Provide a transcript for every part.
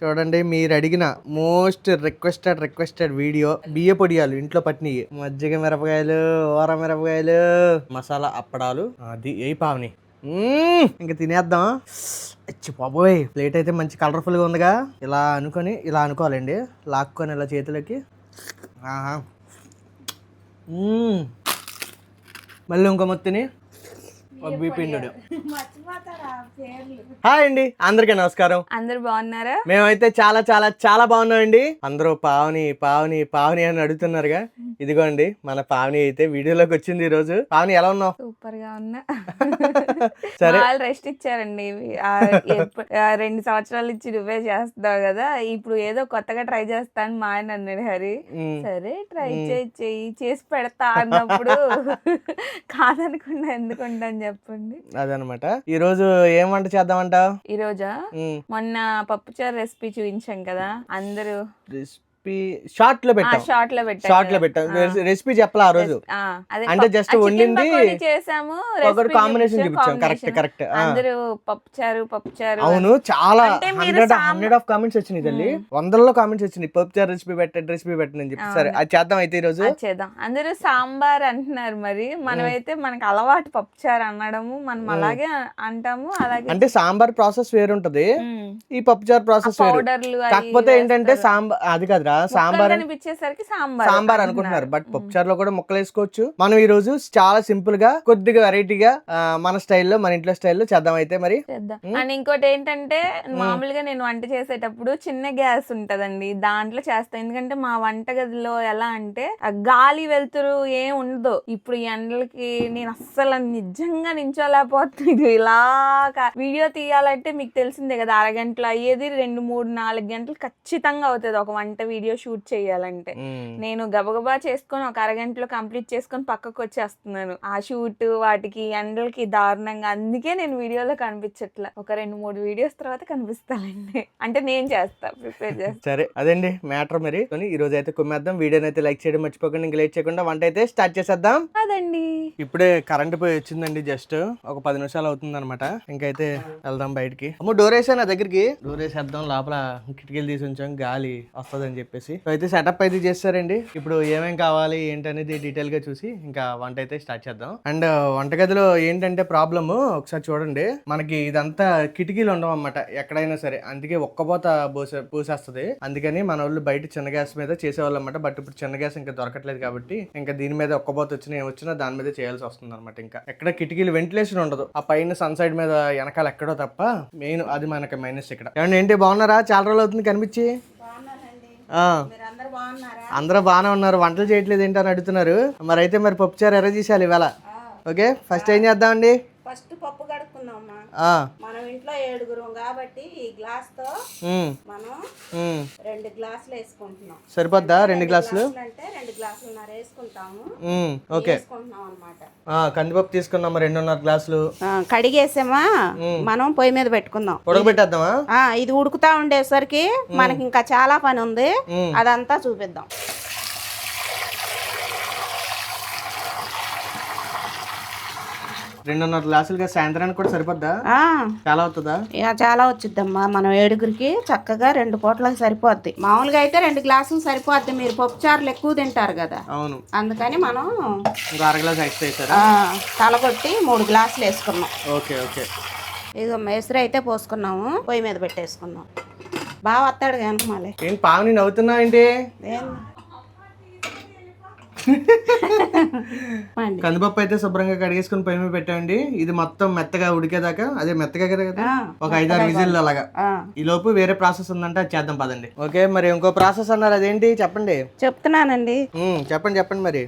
చూడండి, మీరు అడిగిన మోస్ట్ రిక్వెస్టెడ్ వీడియో బియ్య పొడియాలు ఇంట్లో పట్టినవి, మజ్జిగ మిరపకాయలు, ఊర మిరపకాయలు, మసాలా అప్పడాలు, అది ఏ పావని. ఇంకా తినేద్దాం. అచ్చి బాబోయ్, ప్లేట్ అయితే మంచి కలర్ఫుల్గా ఉందిగా. ఇలా అనుకోవాలండి, లాక్కొని ఇలా చేతులకి. ఆహా, మళ్ళీ ఇంకో మొత్తిని పిండు. హాయ్ అండి, అందరికీ నమస్కారం. అందరు బాగున్నారా? మేమైతే చాలా చాలా చాలా బాగున్నామండి. అందరూ పావని పావని పావని అని అడుగుతున్నారుగా. ఇదిగోండి మన పావని అయితే వీడియోలోకి వచ్చింది ఈ రోజు. పావని ఎలా ఉన్నావు? సూపర్ గా ఉన్నా. సరే, వాళ్ళు రెస్ట్ ఇచ్చారండి. 2 సంవత్సరాల నుంచి నువ్వే చేస్తావు కదా, ఇప్పుడు ఏదో కొత్తగా ట్రై చేస్తాను మా ఆయన అన్నాడు హరి. సరే ట్రై చేసి పెడతా అన్నప్పుడు కాదనకుండా ఎందుకుంటా అని చెప్పండి. అదనమాట. ఈ రోజు ఏం వంట చేద్దామంటావు? ఈ రోజా మొన్న పప్పుచారు రెసిపీ చూపించాం కదా, అందరూ షార్ట్ లో పెట్టాం. రెసిపీ చెప్పాలి ఆ రోజు, అంటే జస్ట్ వండింది చేసాము, కాంబినేషన్ చూపించాం. కరెక్ట్. అందరూ పప్పుచారు. అవును, చాలా 100 ఆఫ్ కామెంట్స్ వచ్చినాయి తల్లి, 100లో కామెంట్స్ వచ్చినాయి. పప్పుచారు రెసిపీ పెట్టండి అని చెప్పి. సరే అది చేద్దాం అయితే ఈ రోజు. చేద్దాం. అందరూ సాంబార్ అంటున్నారు, మరి మనమైతే మనకు అలవాటు పప్పుచారు అనడము, మనం అలాగే అంటాము. అలాగే అంటే సాంబార్ ప్రాసెస్ వేరుంటది, ఈ పప్పుచారు ప్రాసెస్ వేరు. కాకపోతే ఏంటంటే సాంబార్ అది కాదురా, సాంబార్ అనిపించేసరికి సాంబార్ అనుకుంటున్నారు, బట్ పప్పుచారులో కూడా ముక్కలు వేసుకోవచ్చు. మనం ఈ రోజు చాలా సింపుల్ గా, కొద్దిగా వెరైటీగా, మన స్టైల్లో, మన ఇంట్లో స్టైల్లో చేద్దాం అయితే మరి. అండ్ ఇంకోటి ఏంటంటే, మామూలుగా నేను వంట చేసేటప్పుడు చిన్న గ్యాస్ ఉంటదండి, దాంట్లో చేస్తాను. ఎందుకంటే మా వంట గదిలో ఎలా అంటే గాలి వెలుతురు ఏం ఉండదు. ఇప్పుడు ఈ ఎండలకి నేను అస్సలు నిజంగా నించోలేకపోతుంది. ఇలా వీడియో తీయాలంటే మీకు తెలిసిందే కదా, అరగంటలో అయ్యేది 2, 3, 4 గంటలు ఖచ్చితంగా అవుతుంది ఒక వంట వీడియో షూట్ చేయాలంటే. నేను గబగబా చేసుకొని ఒక అరగంటలో కంప్లీట్ చేసుకొని పక్కకు వచ్చేస్తున్నాను. ఆ షూట్ వాటికి ఎండలకి దారుణంగా, అందుకే నేను వీడియోలో కనిపించట్లా. ఒక 2-3 వీడియోస్ తర్వాత కనిపిస్తానండి, అంటే నేను ప్రిపేర్ చేస్తాను. సరే అదండి మ్యాటర్. మరి ఈ రోజు అయితే కుమ్మేద్దాం. వీడియోని అయితే లైక్ చేయడం మర్చిపోకండి. ఇంకా లేట్ చేయకుండా వంట అయితే స్టార్ట్ చేసేద్దాం. అదండి, ఇప్పుడే కరెంట్ పోయి వచ్చిందండి, జస్ట్ ఒక 10 నిమిషాలు అవుతుంది అనమాట. ఇంకైతే వెళ్దాం బయటికి. అమ్మో, డోర్ వేసాను దగ్గరికి, డోర్ వేసేద్దాం. లోపల కిటికీలు తీసి ఉంచాం, గాలి వస్తుంది అని చెప్పేసి. అయితే సెటప్ అయితే చేస్తారండి. ఇప్పుడు ఏమేం కావాలి ఏంటనేది డీటెయిల్ గా చూసి ఇంకా వంట అయితే స్టార్ట్ చేద్దాం. అండ్ వంటగదిలో ఏంటంటే ప్రాబ్లమ్, ఒకసారి చూడండి, మనకి ఇదంతా కిటికీలు ఉండవు అన్నమాట ఎక్కడైనా సరే, అందుకే ఒక్కపోత పూసేస్తుంది. అందుకని మన వాళ్ళు బయట చిన్న గ్యాస్ మీద చేసేవాళ్ళు అన్నమాట. బట్ ఇప్పుడు చిన్న గ్యాస్ ఇంకా దొరకట్లేదు కాబట్టి ఇంకా దీని మీద ఒక్కపోత వచ్చినా దాని మీద చేయాల్సి వస్తుంది అనమాట. ఇంకా ఎక్కడ కిటికీలు వెంటిలేషన్ ఉండదు, ఆ పైన సన్ సైడ్ మీద వెనకాల ఎక్కడో తప్ప, మెయిన్ అది మనకి మైనస్ ఇక్కడ. ఏమండి, ఏంటి బాగున్నారా? చాలా రోజులు అవుతుంది కనిపించి. అందరూ బాగానే ఉన్నారు. వంటలు చేయట్లేదు ఏంటని అడుగుతున్నారు. మరి అయితే మరి పప్పుచారు ఎర్ర చేసేయాలి ఇవాళ. ఓకే, ఫస్ట్ ఏం చేద్దామండి? ఫస్ట్ పప్పు కడుక్కున్నామా. మనం ఇంట్లో 7గురం కాబట్టి ఈ గ్లాస్ తో మనం 2 గ్లాసులు వేసుకుంటున్నాం. సరిపోద్దా 2 గ్లాసులు? అంటే 2 గ్లాసులున్నర వేసుకుంటాము. ఓకే, వేసుకుంటున్నాం అన్నమాట. కందిపప్పు తీసుకున్నాం 2.5 గ్లాసులు. కడిగేసామా, మనం పొయ్యి మీద పెట్టుకుందాం. ఉడకబెట్టేద్దామా? ఇది ఉడుకుతా ఉండేసరికి మనకి ఇంకా చాలా పని ఉంది, అదంతా చూపిద్దాం. 2.5 గ్లాసులుగా సాయంత్రానికి కూడా సరిపోద్దా? చాలా అవుతుందా? చాలా వచ్చిద్దమ్మా. మనం 7గురికి చక్కగా 2 పూటలకు సరిపోద్ది. మామూలుగా అయితే 2 గ్లాసులు సరిపోద్ది. మీరు పప్పుచారులు ఎక్కువ తింటారు కదా, అవును, అందుకని మనం 1/2 గ్లాస్ ఎక్స్ట్రా వేసారా? తలగొట్టి 3 గ్లాసులు వేసుకున్నాం. Okay okay. ఇదిగో మేసరి అయితే పోసుకున్నాము, పొయ్యి మీద పెట్టేసుకున్నాం. బాగా వస్తాడు కనుక మళ్ళీ. ఏం పావుని నవ్వుతున్నావు ఏంటి? కందిపప్పు అయితే శుభ్రంగా కడిగేసుకుని పొయ్యి మీద పెట్టండి. ఇది మొత్తం మెత్తగా ఉడికేదాకా, అదే మెత్తగా కదా ఒక 5-6 విజిల్ అలాగా. ఈ లోపు వేరే ప్రాసెస్ ఉందంటే అది చేద్దాం పదండి. ఓకే, మరి ఇంకో ప్రాసెస్ అన్నారు, అదేంటి చెప్పండి? చెప్తున్నానండి. చెప్పండి మరి.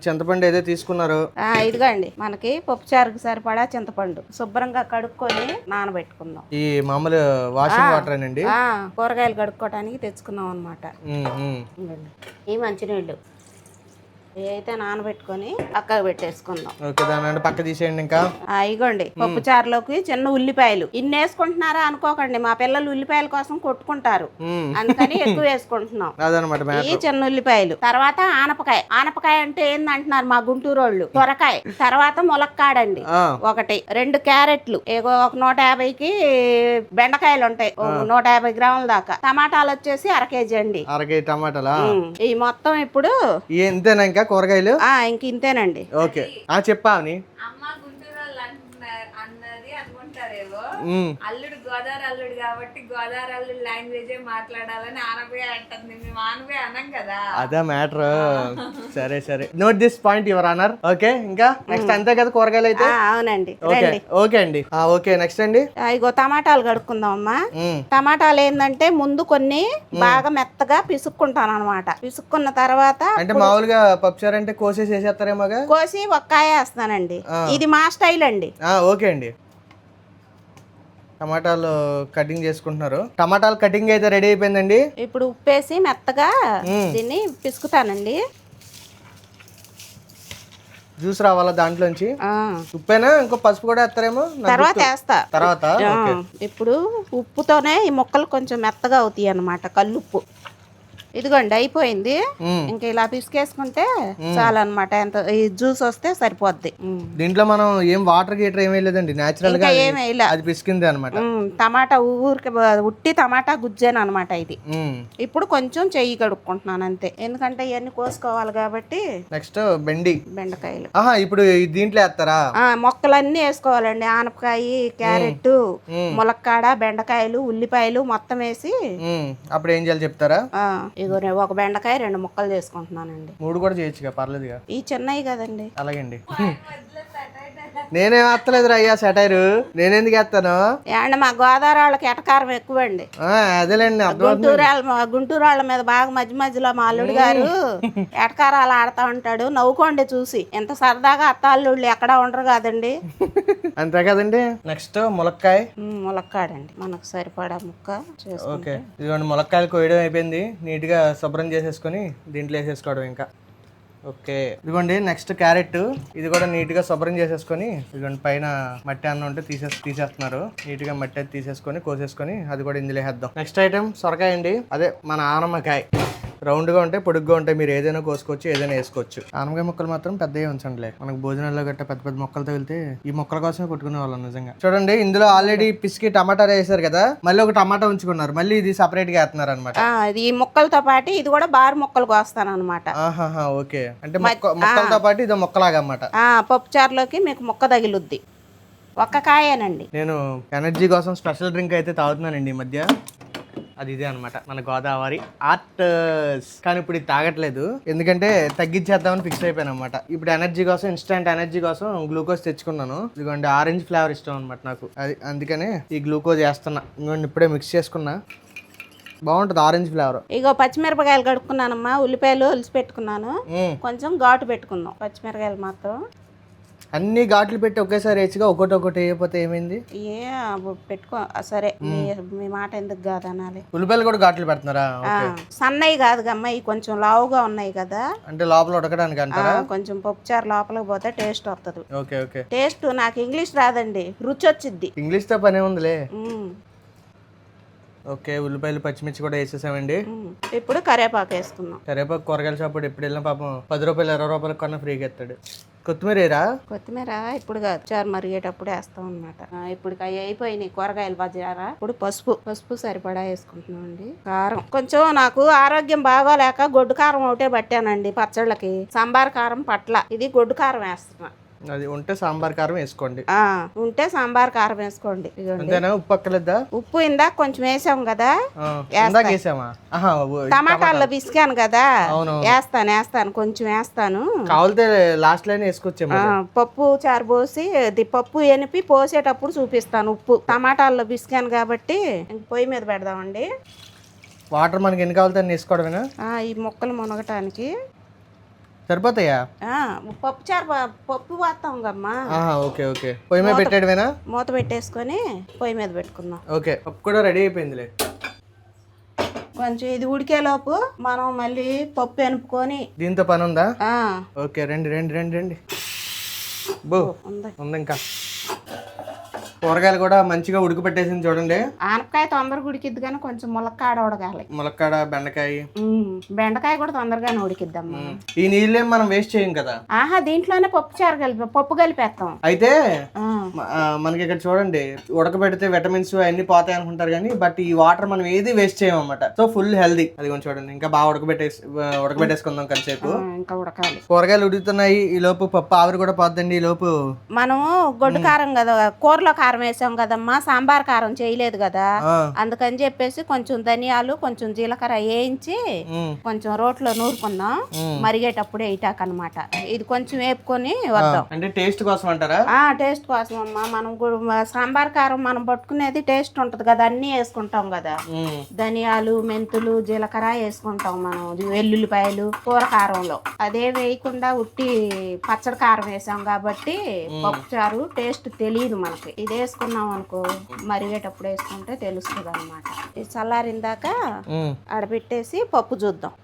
చింతపండు ఏదో తీసుకున్నారు. ఇదిగోండి, మనకి పప్పుచారుకు సరిపడా చింతపండు శుభ్రంగా కడుక్కొని నానబెట్టుకుందాం. ఈ మామూలు వాషింగ్ వాటర్ అండి, కూరగాయలు కడుక్కోవడానికి తెచ్చుకున్నాం అనమాట. ఈ మంచినీళ్ళు ఇవి అయితే నానబెట్టుకొని పక్కకు పెట్టేసుకుందాం. ఓకే, దాని పక్క తీసేయండి. ఇంకా ఇగోండి పప్పు చారులోకి చిన్న ఉల్లిపాయలు. ఇన్ని వేసుకుంటున్నారా అనుకోకండి, మా పిల్లలు ఉల్లిపాయల కోసం కొట్టుకుంటారు, అందుకని ఎక్కువ వేసుకుంటున్నాం. అదనమాట ఈ చిన్న ఉల్లిపాయలు. తర్వాత ఆనపకాయ. ఆనపకాయ అంటే ఏందంటున్నారు మా గుంటూరు వాళ్ళు, సొరకాయ. తర్వాత ములక్కాడండి ఒకటి. 2 క్యారెట్లు. ఏగో ఒక 150కి బెండకాయలు ఉంటాయి, 150 గ్రాముల దాకా. టమాటాలు వచ్చేసి 1/2 కేజీ అండి. 1/2 కేజీ టమాటాలా? ఈ మొత్తం ఇప్పుడు ఇంతేనా? ఇంకా కూరగాయలు ఇంక ఇంతేనండి. ఓకే, చెప్పా అని అమ్మ గుంటూరు వాళ్ళు అన్నది అనుకుంటారేమో, అల్లుడు గోదావరి అల్లుడు కాబట్టి గోదావరి అల్లుడు లాంగ్వేజే మాట్లాడాలని ఆనపే అంటుంది. మేము ఆనపే అనం కదా, అదే మ్యాటర్. సరే సరే, note this point your honour. Okay, ఇంకా నెక్స్ట్ అంతే కదా కూరగాయలు అయితే? అవునండి. ఓకే అండి. ఓకే, నెక్స్ట్ అండి. ఇగో టమాటాలు కడుక్కుందాం అమ్మా. టమాటాలు ఏంటంటే ముందు కొన్ని బాగా మెత్తగా పిసుక్కుంటాను అనమాట. పిసుక్కున్న తర్వాత అంటే మామూలుగా పప్పుచారు అంటే కోసేసి వేసేస్తారేమోగా? కోసి ఒక్కాయ వేస్తానండి. ఇది మా స్టైల్ అండి. ఓకే అండి. టమాటాలు కటింగ్ చేసుకుంటున్నారు. టమాటాలు కటింగ్ అయితే రెడీ అయిపోయిందండి. ఇప్పుడు ఉప్పేసి మెత్తగా దీన్ని పిసుకుతానండి. జ్యూస్ రావాలా దాంట్లోంచి? ఉప్పేనా? ఇంకో పసుపు కూడా వేస్తారేమో తర్వాత వేస్తా. తర్వాత ఇప్పుడు ఉప్పుతోనే ఈ ముక్కలు కొంచెం మెత్తగా అవుతాయి అన్నమాట, కల్లుప్పు. ఇదిగోండి అయిపోయింది. ఇంకా ఇలా పిసికేసుకుంటే చాలన్నమాట. ఎంత ఈ జ్యూస్ వస్తే సరిపోద్ది. దీంట్లో మనం ఏం వాటర్ గీటర్ ఏమీ లేదండి, నేచురల్ గా అది పిసికింది అనమాట. టమాటా ఊరికి ఉట్టి టమాటా గుజ్జేను అనమాట ఇది. ఇప్పుడు కొంచెం చెయ్యి కడుక్కుంటున్నాను అంతే, ఎందుకంటే ఇవన్నీ కోసుకోవాలి కాబట్టి. నెక్స్ట్ బెండకాయలు. ఇప్పుడు దీంట్లో వేస్తారా? మొక్కలన్నీ వేసుకోవాలండి. ఆనపకాయ, క్యారెట్, ములక్కాడ, బెండకాయలు, ఉల్లిపాయలు మొత్తం వేసి. అప్పుడు ఏం చేయాలి చెప్తారా? ఇగో ఒక బెండకాయ 2 ముక్కలు చేసుకుంటున్నానండి. 3 కూడా చేయొచ్చుగా, పర్లేదుగా. ఈ చిన్నవి కదండి. అలాగండి. నేనేం వేస్తలేదు అయ్యా సెటైరు, నేనెందుకు వేస్తాను? ఏమండి మా గోదావరి వాళ్ళకి ఎటకారం ఎక్కువ అండి. అదేలేండి. గుంటూరు వాళ్ళ మీద బాగా మధ్య మధ్యలో మా అల్లుడు గారు ఎటకారాలు ఆడుతా ఉంటాడు. నవ్వుకోండి చూసి, ఎంత సరదాగా అత్త అల్లుళ్ళు ఎక్కడా ఉండరు కాదండి. అంతే కదండి. నెక్స్ట్ ములక్కాడండి, మనకు సరిపడా ముక్క. ఓకే, ఇదిగోండి ములక్కాయలు కోయడం అయిపోయింది. నీట్ గా శుభ్రం చేసేసుకొని దీంట్లో వేసేసుకోవడం ఇంకా. ఓకే, ఇదిగోండి నెక్స్ట్ క్యారెట్. ఇది కూడా నీట్ గా శుభ్రం చేసేసుకొని, ఇదిగోండి పైన మట్టి అన్నం ఉంటే తీసేస్తున్నారు. నీట్ గా మట్టి అది తీసేసుకొని కోసేసుకొని అది కూడా ఇందులో వేద్దాం. నెక్స్ట్ ఐటమ్ సొరకాయ అండి. అదే మన ఆనమకాయ. రౌండ్ గా ఉంటాయి, పొడుగ్గా ఉంటాయి. మీరు ఏదైనా కోసుకోవచ్చు, ఏదైనా వేసుకోవచ్చు. ఆనమకాయ ముక్కలు మాత్రం పెద్దగా ఉంచండిలే, మనకు భోజనాల్లో గట్ట పెద్ద పెద్ద మొక్కలు తగిలితే ఈ మొక్కల కోసమే కొట్టుకునే వాళ్ళం నిజంగా. చూడండి, ఇందులో ఆల్రెడీ పిసికి టమాటా వేసారు కదా, మళ్ళీ ఒక టమాటా ఉంచుకున్నారు, మళ్ళీ ఇది సపరేట్ గా వేస్తున్నారు అనమాట. ఈ ముక్కలతో పాటు ఇది కూడా బారు మొక్కలు కోస్తాను అనమాట. ఓకే, అంటే మొక్కలతో పాటు ఇది మొక్కలాగా అన్నమాట. పప్పు చారులోకి మీకు మొక్క తగిలుద్ది. ఒక్క కాయేనండి. నేను ఎనర్జీ కోసం స్పెషల్ డ్రింక్ అయితే తాగుతున్నానండి ఈ మధ్య. అది ఇదే అనమాట, మన గోదావరి ఆర్టర్స్. కానీ ఇప్పుడు ఇది తాగట్లేదు, ఎందుకంటే తగ్గించేద్దామని ఫిక్స్ అయిపోయాను అనమాట. ఇప్పుడు ఎనర్జీ కోసం, ఇన్స్టెంట్ ఎనర్జీ కోసం గ్లూకోజ్ తెచ్చుకున్నాను. ఇదిగోండి ఆరెంజ్ ఫ్లేవర్ ఇష్టం అనమాట నాకు, అది అందుకనే ఈ గ్లూకోజ్ వేస్తున్నా. ఇంకోండి ఇప్పుడే మిక్స్ చేసుకున్నా, బాగుంటుంది ఆరెంజ్ ఫ్లేవర్. ఇగో పచ్చిమిరపకాయలు కడుక్కున్నానమ్మా, ఉల్లిపాయలు ఒలిసి పెట్టుకున్నాను. కొంచెం ఘాటు పెట్టుకుందాం పచ్చిమిరపకాయలు మాత్రం. అన్ని ఘాట్లు పెట్టి ఒకేసారి వేసిగా ఒకటి వేయకపోతే ఏమైంది? పెట్టుకో సరే, మీ మాట ఎందుకు కాదనాలి. ఉల్లిపాయలు కూడా ఘాట్లు పెడుతున్నారా? సన్నయి కాదు అమ్మ, ఇవి కొంచెం లావుగా ఉన్నాయి కదా, అంటే లోపల ఉడకడానికి అంటారా? కొంచెం పప్పుచారు లోపలికి పోతే టేస్ట్ వస్తుంది. Okay okay. టేస్ట్ నాకు ఇంగ్లీష్ రాదండి, రుచి వచ్చిద్ది. ఇంగ్లీష్ తో పనే ఉందిలే. ఓకే, ఉల్లిపాయలు పచ్చిమిర్చి కూడా వేసేసామండి. ఇప్పుడు కరివేపాకు వేసుకుందాం. కరివేపాకు కూరగాయల షాప్ ఎప్పుడు వెళ్ళినా పాపం 10 రూపాయలు 20 రూపాయలు కన్నా ఫ్రీగా ఎత్తాడు. కొత్తిమీర ఇప్పుడు చారు మరిగేటప్పుడు వేస్తాం అనమాట. ఇప్పుడు అవి అయిపోయినాయి కూరగాయలు బజారా. ఇప్పుడు పసుపు సరిపడా వేసుకుంటున్నాం అండి. కారం కొంచెం, నాకు ఆరోగ్యం బాగోలేక గొడ్డు కారం ఒకటే పట్టానండి పచ్చళ్ళకి. సాంబార్ కారం పట్ల, ఇది గొడ్డు కారం వేస్తున్నా. అది ఉంటే సాంబార్ కారం వేసుకోండి. ఉంటే సాంబార్ కారం వేసుకోండి. ఉప్పు అక్కలేదా? ఉప్పు ఇందాక కొంచెం వేసాం కదా, టమాటాల్లో పిసికాను కదా, వేస్తాను కొంచెం వేస్తాను. కావాలితే లాస్ట్ లైన్ వేసుకొచ్చాము. పప్పు చారు పోసి పప్పు ఎనిపి పోసేటప్పుడు చూపిస్తాను. ఉప్పు టమాటాల్లో పిసికాను కాబట్టి పొయ్యి మీద పెడదామండి. వాటర్ మనకి ఎన్ని కావాలితే అన్ని వేసుకోవడమేనా? ఈ మొక్కలు మునగటానికి సరిపోతాయా? పప్పు చారు పప్పు వాస్తాం కమ్మా. ఓకే ఓకే, పొయ్యి మీద పెట్టేయడమేనా? మూత పెట్టేసుకొని పొయ్యి మీద పెట్టుకుందాం. ఓకే, పప్పు కూడా రెడీ అయిపోయిందిలే. కొంచెం ఇది ఉడికేలోపు మనం మళ్ళీ పప్పు ఎనుపుకొని దీంతో పని ఉందా? ఆ, ఓకే, రండి రండి రండి రండి. బో ఉంది. ఉంది ఇంకా. కూరగాయలు కూడా మంచిగా ఉడకపెట్టేసింది చూడండి. ఆనపకాయ తొందరగా ఉడికిద్ది కానీ కొంచెం ములక్కాడ ఉడకాలి. ములక్కాడ, బెండకాయ. బెండకాయ కూడా తొందరగానే ఉడికిద్దమ్మా. ఈ నీళ్ళేం మనం వేస్ట్ చేయం కదా. ఆహా, దీంట్లోనే పప్పు కలిపేస్తాం. అయితే ఆ, మనకి ఇక్కడ చూడండి, ఉడకబెడితే విటమిన్స్ అన్ని పోతాయి అనుకుంటారు కానీ బట్ ఈ వాటర్ మనం ఏది వేస్ట్ చేయం అన్నమాట. So full healthy. అది కొంచెం చూడండి, ఇంకా బాగా ఉడకబెట్టేసుకుందాం కాసేపు. ఇంకా ఉడకాలి. కూరగాయలు ఉడుకుతున్నాయి, ఈ లోపు పప్పు ఆవిరి కూడా పోద్దండి. ఈ లోపు మనము గొడ్డు కారం కదా, కూరలో కారం వేసాం కదమ్మా, సాంబార్ కారం చేయలేదు కదా, అందుకని చెప్పేసి కొంచెం ధనియాలు కొంచెం జీలకర్ర వేయించి కొంచెం రోట్లో నూరుకుందాం. మరిగేటప్పుడు వేయటాక అనమాట. ఇది కొంచెం వేపుకొని వద్దాం. అంటే టేస్ట్ కోసం అంటారా? టేస్ట్ కోసం అమ్మా. మనం సాంబార్ కారం మనం పట్టుకునేది టేస్ట్ ఉంటది కదా, అన్ని వేసుకుంటాం కదా. ధనియాలు, మెంతులు, జీలకర్ర వేసుకుంటాం మనం, వెల్లుల్లిపాయలు కూర కారంలో. అదే వేయకుండా ఉట్టి పచ్చడి కారం వేసాం కాబట్టి పప్పు చారు టేస్ట్ తెలియదు మనకి. ఇది వేసుకున్నాం అనుకో, మరిగేటప్పుడు వేసుకుంటే తెలుస్తుంది అనమాట. ఇది చల్లారిందాక ఆడబెట్టేసి పప్పు చూద్దాం.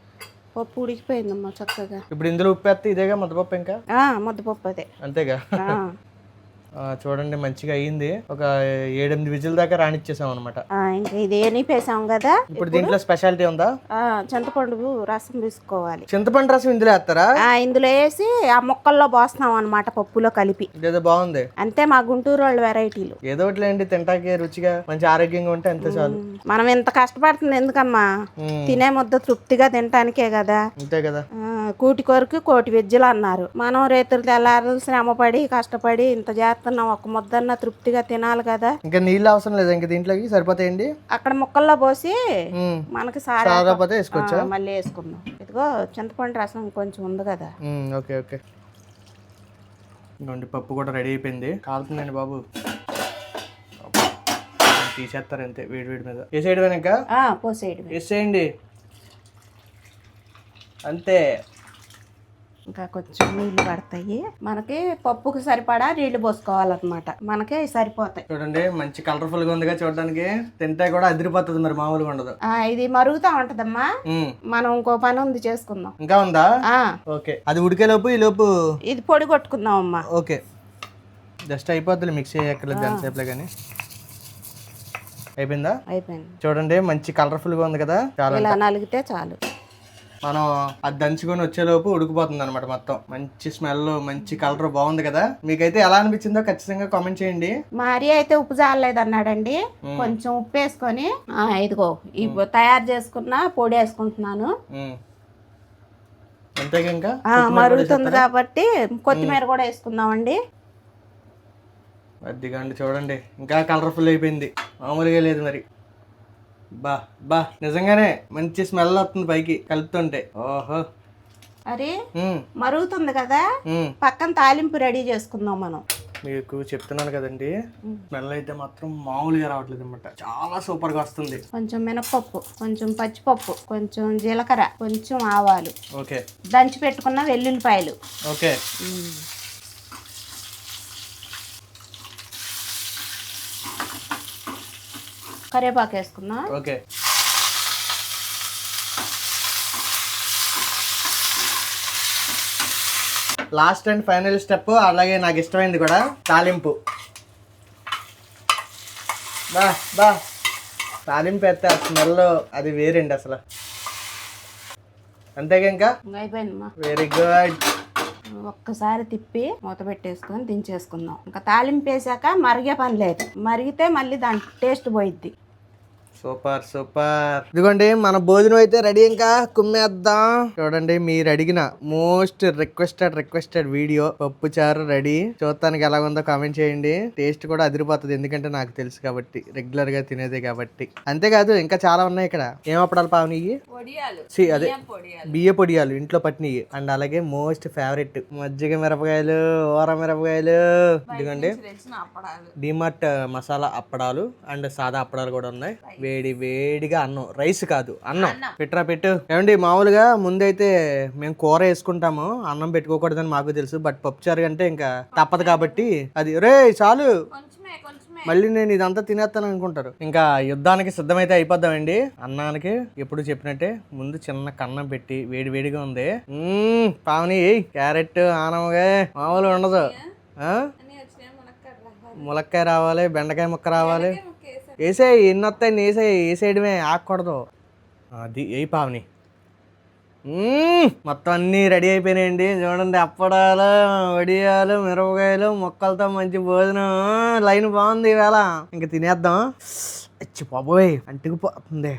పప్పు ఉడికిపోయిందమ్మా చక్కగా. ఇప్పుడు ఇందులో ఉప్పు వేస్తే ఇదేగా ముద్దపప్పు. ఇంకా ముద్దపప్పు అదే అంతేగా. చూడండి మంచిగా అయ్యింది. ఒక 7-8 విజిల్ దాకా రానిచ్చేసాం అనమాట. ఇంకా ఇది ఎనిపేసాం కదా. ఇప్పుడు దీంట్లో స్పెషాలిటీ ఉందా? చింతపండు రసం తీసుకోవాలి. చింతపండు రసం ఇందులో వేస్తారా? ఇందులో వేసి ఆ ముక్కల్లో పోస్తాం అనమాట, పప్పులో కలిపి. ఏదో బాగుంది. అంతే మా గుంటూరు వాళ్ళ వెరైటీలు. ఏదో ఒకటి తింటాకే రుచిగా మంచి ఆరోగ్యంగా ఉంటే అంతే చాలు. మనం ఎంత కష్టపడుతుంది ఎందుకమ్మా, తినే ముద్ద తృప్తిగా తినటానికే కదా. అంతే కదా. కూటి కొరకు కోటి విద్యలు అన్నారు. మనం రేతులు తెల్లారు శ్రమపడి కష్టపడి ఇంత చేస్తున్నాం, ఒక ముద్దన్న తృప్తిగా తినాలి కదా. ఇంకా నీళ్ళు అవసరం లేదా? ఇంకా దీంట్లోకి సరిపోతాయండి. అక్కడ ముక్కల్లో పోసి మనకి సారాపోతే వేసుకోవచ్చా? మళ్ళీ వేసుకుందాం. ఇదిగో చింతపండు రసం కొంచెం ఉంది కదా. Okay okay. ఇంకోండి పప్పు కూడా రెడీ అయిపోయింది. కాలుతుందండి బాబు. తీసేస్తారు అంతే వేడి వేడి మీద. వేసేయడం ఇంకా పోసేయడం. వేసేయండి అంతే. ఇంకా కొంచెం నీళ్లు పడతాయి మనకి. పప్పుకి సరిపడా నీళ్లు పోసుకోవాలన్నమాట, మనకి సరిపోతాయి. చూడండి మంచి కలర్ఫుల్ గా ఉందిగా చూడడానికి. తింటే కూడా అదిరిపోతుంది, మరి మామూలుగా ఉండదు. ఇది మరుగుతా ఉంటదమ్మా. మనం ఇంకో పని ఉంది చేసుకుందాం. ఇంకా ఉందా? ఓకే. అది ఉడికే లోపు ఈ లోపు ఇది పొడి కొట్టుకుందాం అమ్మా. ఓకే, జస్ట్ అయిపోద్ది, మిక్స్ చేయక్కర్లేదు ఎంతసేపులే. కానీ అయిపోయిందా? అయిపోయింది. చూడండి మంచి కలర్ఫుల్ గా ఉంది కదా. చాలా ఇలా నలిగితే చాలు. మనం అది దంచుకొని వచ్చేలోపు ఉడికిపోతుంది అనమాట మొత్తం. మంచి స్మెల్, మంచి కలర్, బాగుంది కదా. మీకైతే ఎలా అనిపించిందో ఖచ్చితంగా కామెంట్ చేయండి. మరి అయితే ఉప్పు జాలలేదు అన్నాడండి. కొంచెం ఉప్పు వేసుకొని ఇదిగో ఈ తయారు చేసుకున్న పొడి వేసుకుంటున్నాను. అంతేగా. ఇంకా మరుగుతుంది కాబట్టి కొత్తిమీర కూడా వేసుకుందామండి. అదిగా అండి చూడండి, ఇంకా కలర్ఫుల్ అయిపోయింది, మామూలుగా లేదు మరి. బా నిజంగానే మంచి స్మెల్ వస్తుంది పైకి కలుపుతుంటే. ఓహో, అరే మరుగుతుంది కదా, పక్కన తాలింపు రెడీ చేసుకుందాం మనం. మీకు చెప్తున్నాను కదండి, స్మెల్ అయితే మాత్రం మామూలుగా రావట్లేదు అనమాట, చాలా సూపర్ గా వస్తుంది. కొంచెం మినపప్పు, కొంచెం పచ్చిపప్పు, కొంచెం జీలకర్ర, కొంచెం ఆవాలు, ఓకే, దంచి పెట్టుకున్న వెల్లుల్లిపాయలు, ఓకే, కరివేపాకు వేసుకుందాం. Okay, last and final step, అలాగే నాకు ఇష్టమైంది కూడా తాలింపు. బా తాలింపు వేస్తే ఆ స్మెల్ అది వేరండి అసలు. అంతేగా. ఇంకా అయిపోయిందమ్మా. Very good. ఒక్కసారి తిప్పి మూత పెట్టేసుకొని దించేసుకుందాం. ఇంకా తాలింపు వేసాక మరిగే పని లేదు, మరిగితే మళ్ళీ దాని టేస్ట్ పోయిద్ది. Super super. ఇదిగోండి మన భోజనం అయితే రెడీ, ఇంకా కుమ్మేద్దాం. చూడండి మీరు అడిగిన మోస్ట్ రిక్వెస్టెడ్ వీడియో పప్పు చారు రెడీ. చూడటానికి ఎలా ఉందో కామెంట్ చేయండి. టేస్ట్ కూడా అదిరిపోతుంది, ఎందుకంటే నాకు తెలుసు కాబట్టి, రెగ్యులర్ గా తినేదే కాబట్టి. అంతేకాదు ఇంకా చాలా ఉన్నాయి ఇక్కడ. ఏం అప్పడాలు పావని? అదే బియ్య పొడియాలు, ఇంట్లో పట్టినవి. అండ్ అలాగే మోస్ట్ ఫేవరెట్ మజ్జిగ మిరపకాయలు, ఊర మిరపకాయలు. ఇదిగోండి డిమార్ట్ మసాలా అప్పడాలు అండ్ సాదా అప్పడాలు కూడా ఉన్నాయి. వేడిగా అన్నం, రైస్ కాదు అన్నం పెట్టు. ఏమండి మామూలుగా ముందైతే మేము కూర వేసుకుంటాము, అన్నం పెట్టుకోకూడదని మాకు తెలుసు. బట్ పప్పుచారు అంటే ఇంకా తప్పదు కాబట్టి అది. రే చాలు, మళ్ళీ నేను ఇదంతా తినేస్తాను అనుకుంటారు. ఇంకా యుద్ధానికి సిద్ధమైతే అయిపోద్దామండి. అన్నానికి ఎప్పుడు చెప్పినట్టే ముందు చిన్న కన్నం పెట్టి వేడి వేడిగా ఉంది. పావని క్యారెట్ ఆనవగా మామూలు ఉండదు. ములక్కాయ రావాలి, బెండకాయ ముక్క రావాలి. వేసేయి ఎన్ని వస్తాయి వేసేయడమే, ఆకూడదు. అది పావని. మొత్తం అన్నీ రెడీ అయిపోయినాయండి. చూడండి, అప్పడాలు, వడియాలు, మిరపకాయలు, ముక్కలతో మంచి భోజనం. లైన్ బాగుంది ఈవేళ. ఇంక తినేద్దాం. అచ్చి బాబోయ్ అంటుకుపోతుంది.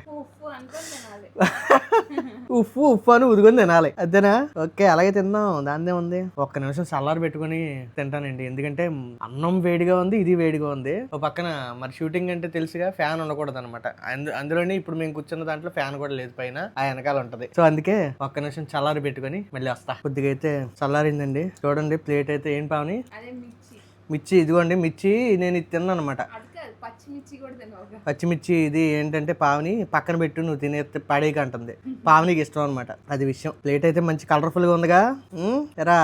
ఉప్పు ఉప్పు అని ఉదుకొని తినాలి, అంతేనా? ఓకే, అలాగే తిందాం, దాన్నే ఉంది. ఒక్క నిమిషం చల్లారి పెట్టుకుని తింటానండి. ఎందుకంటే అన్నం వేడిగా ఉంది, ఇది వేడిగా ఉంది. ఒక పక్కన మరి షూటింగ్ అంటే తెలుసుగా, ఫ్యాన్ ఉండకూడదు అనమాట. అందులోనే ఇప్పుడు మేము కూర్చున్న దాంట్లో ఫ్యాన్ కూడా లేదు, పైన ఆ వెనకాల ఉంటది. సో అందుకే ఒక్క నిమిషం చల్లారి పెట్టుకుని మళ్ళీ వస్తా. కొద్దిగా అయితే చల్లారిందండి. చూడండి ప్లేట్ అయితే ఏం పావని మిర్చి. ఇదిగోండి మిర్చి, నేను ఇది తిన్నాను అనమాట. పచ్చిమిర్చి ఇది ఏంటంటే పావని పక్కన పెట్టు, నువ్వు తినే పడేకి అంటుంది. పావనికి ఇష్టం అనమాట, అది విషయం. ప్లేట్ అయితే మంచి కలర్ఫుల్ గా ఉందిగా ఎరా.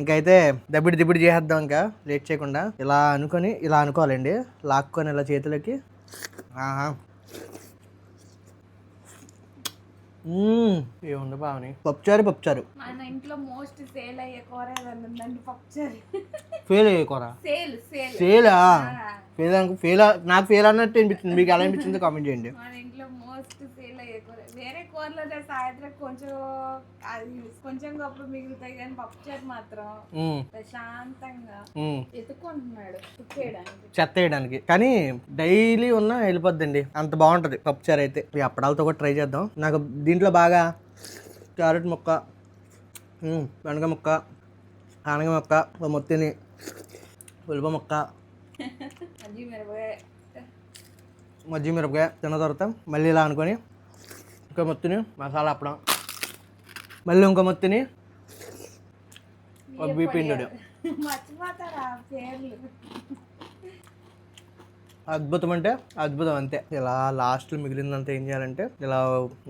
ఇంకైతే దబ్బిడి చేసేద్దాం. ఇంకా లేట్ చేయకుండా ఇలా అనుకొని ఇలా అనుకోవాలండి, లాక్కొని ఇలా చేతులకి. ఏముంది పావని, పప్పుచారు. మన ఇంట్లో మోస్ట్ సేల్ అయ్యే కూర పప్పుచారు. ఫెయిల్ అయ్యే కూర? ఫెయిలా? ఫెయిల్ నాకు ఫెయిల్ అన్నట్టు అనిపించింది. మీకు ఎలా అనిపించిందో కామెంట్ చేయండి. మన ఇంట్లో మోస్ట్ సేల్ అయ్యే కూర. వేరే కూరలో సాయంత్రం కొంచెం గొప్ప మిగులుతాయి, కానీ పప్పుచారు మాత్రం ప్రశాంతంగా ఎత్తుకుంటున్నాడు చెత్త వేయడానికి. కానీ డైలీ ఉన్నా వెళ్ళిపోద్దండి, అంత బాగుంటది పప్పుచారు అయితే. ఈ అప్పడాలతో కూడా ట్రై చేద్దాం. నాకు దీంట్లో బాగా క్యారెట్ ముక్క, బెండకాయ ముక్క, ఆనగ ముక్క, మొత్తిని ఉల్లిప ముక్క, మజ్జి మిరపకాయ తిన్న తర్వాత మళ్ళీ ఇలా అనుకొని ఇంకో మొత్తిని మసాలా అప్పడం, మళ్ళీ ఇంకో మొత్తిని పిండుడు. అద్భుతం అంటే అద్భుతం, అంతే. ఇలా లాస్ట్లో మిగిలిందంతా ఏం చేయాలంటే ఇలా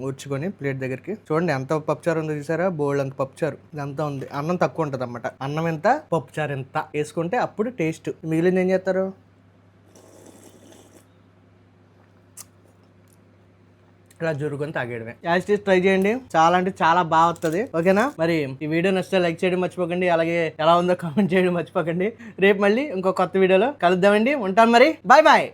ఊడ్చుకొని ప్లేట్ దగ్గరికి. చూడండి ఎంత పప్పుచారు ఉందో చూసారా, బోల్డ్ అంత పప్పుచారు ఇదంతా ఉంది. అన్నం తక్కువ ఉంటుంది అన్నమాట. అన్నం ఎంత, పప్పుచారు ఎంత వేసుకుంటే అప్పుడు టేస్ట్. మిగిలింది ఏం చేస్తారు, ఇలా జరుగుని తాగేయడమే. యాజ్ ట్రై చేయండి, చాలా అంటే చాలా బాగా వస్తుంది. ఓకేనా? మరి ఈ వీడియో నచ్చితే లైక్ చేయడం మర్చిపోకండి, అలాగే ఎలా ఉందో కామెంట్ చేయడం మర్చిపోకండి. రేపు మళ్ళీ ఇంకో కొత్త వీడియోలో కలుద్దామండి. ఉంటాను మరి, బాయ్ బాయ్.